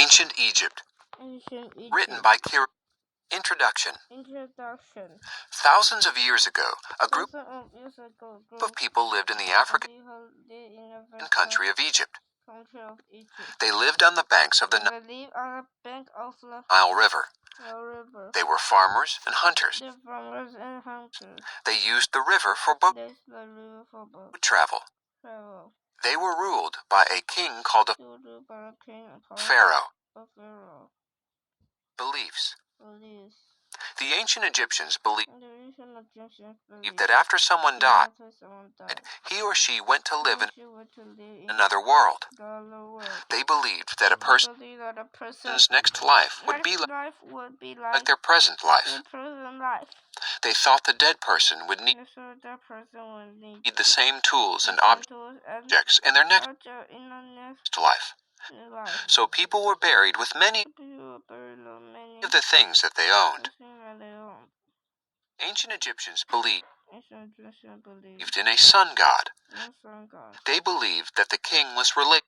Ancient Egypt. Written by Introduction. Thousands of years ago, a group of people lived in the African country of Egypt. They lived on the banks of the Nile River. They were farmers and hunters. They used the river for boat travel. They were ruled by a king called a pharaoh. Beliefs. The ancient Egyptians believed that after someone died, he or she went to live in another world. They believed that a person's next life would be like their present life. They thought the dead person would need the same tools and objects in their next life. So people were buried with many of the things that they owned. Ancient Egyptians believed in a sun god. They believed that the king was related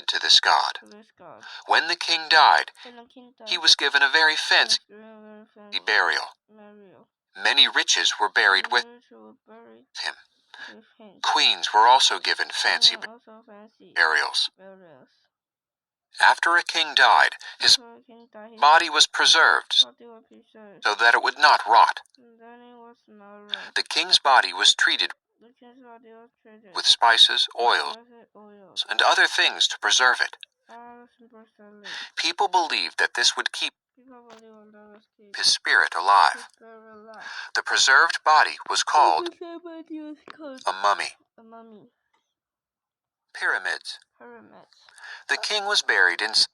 to this god. When the king died, he was given a very fancy burial. Many riches were buried with him. Queens were also given fancy burials. After a king died, his body was preserved so that it would not rot. The king's body was treated with spices, oils, and other things to preserve it. People believed that this would keep his spirit alive. The preserved body was called a mummy. Pyramids. The king was buried inside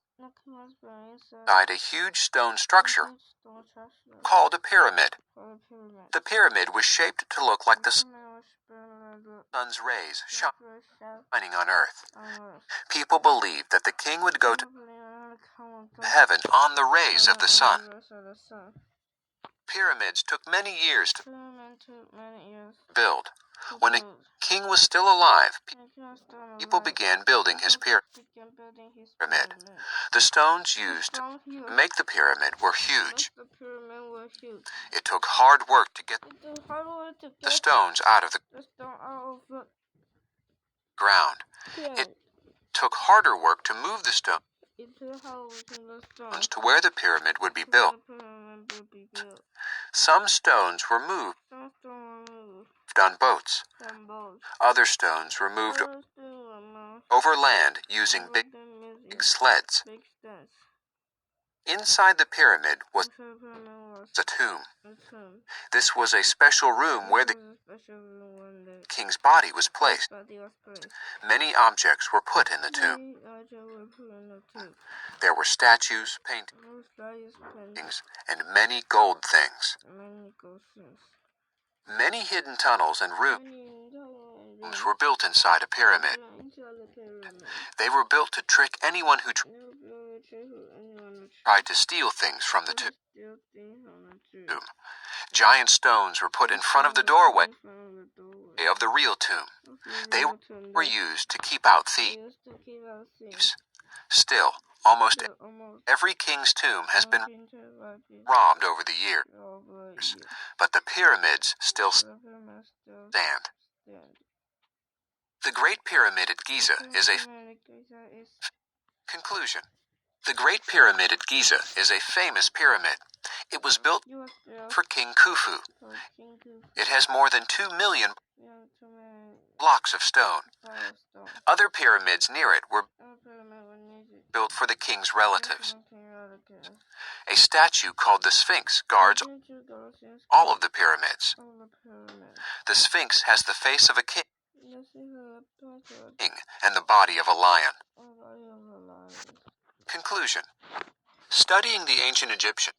a huge stone structure called a pyramid. The pyramid was shaped to look like the sun's rays shining on earth. People believed that the king would go to heaven on the rays of the sun. Pyramids took many years to build. When a king was still alive, people began building his pyramid. The stones used to make the pyramid were huge. It took hard work to get the stones out of the ground. It took harder work to move the stones to where the pyramid would be built. Some stones were moved on boats. Other stones were moved over land using big sleds. Inside the pyramid was a tomb. This was a special room where the king's body was placed. Many objects were put in the tomb. There were statues, paintings, and many gold things. Many hidden tunnels and rooms were built inside a pyramid. They were built to trick anyone who tried to steal things from the tomb. Giant stones were put in front of the doorway of the real tomb. They were used to keep out thieves. Still, almost every king's tomb has been robbed over the years, but the pyramids still stand. The Great Pyramid at Giza is a conclusion. The Great Pyramid at Giza is a famous pyramid. It was built for King Khufu. It has more than 2 million blocks of stone. Other pyramids near it were built for the king's relatives. A statue called the Sphinx guards all of the pyramids. The Sphinx has the face of a king and the body of a lion. Conclusion. Studying the ancient Egyptians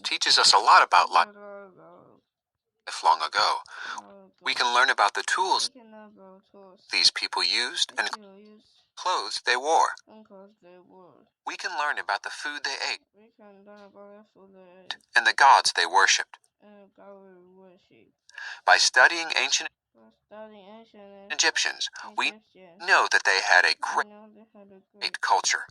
teaches us a lot about life long ago. We can learn about the tools these people used and clothes they wore. We can learn about the food they ate and the gods they worshipped. By studying ancient Egyptians, we know that they had a great culture.